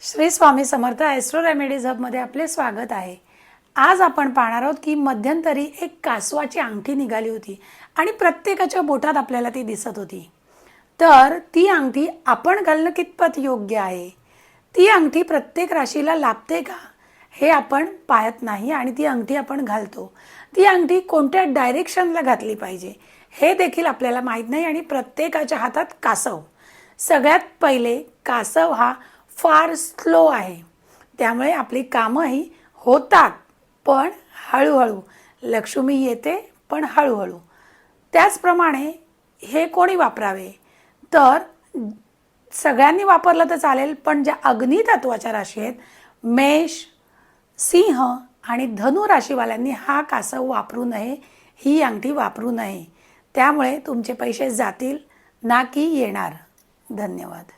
Shri Swami Samarth Austro remedies हबमध्ये आपले स्वागत आहे। आज आपण पाहणार आहोत की मध्यंतरी एक कासवाची अंगठी निघाली होती आणि प्रत्येकाच्या बोटात आपल्याला ती दिसत होती। तर ती अंगठी आपण घालणं कितपत योग्य आहे, ती अंगठी प्रत्येक राशीला लाभते का हे आपण पाहत नाही आणि ती अंगठी आपण घालतो। ती अंगठी कोणत्या डायरेक्शनला घातली पाहिजे हे देखील आपल्याला माहीत नाही आणि प्रत्येकाच्या हातात कासव। सगळ्यात पहिले कासव हा फार स्लो आहे, त्यामुळे आपली कामंही होतात पण हळूहळू। लक्ष्मी येते पण हळूहळू। त्याचप्रमाणे हे कोणी वापरावे तर सगळ्यांनी वापरलं तर चालेल, पण ज्या अग्नी तत्वाच्या राशी आहेत मेष, सिंह आणि धनु राशीवाल्यांनी हा कासव वापरू नये, ही अंगठी वापरू नये। त्यामुळे तुमचे पैसे जातील ना की येणार। धन्यवाद।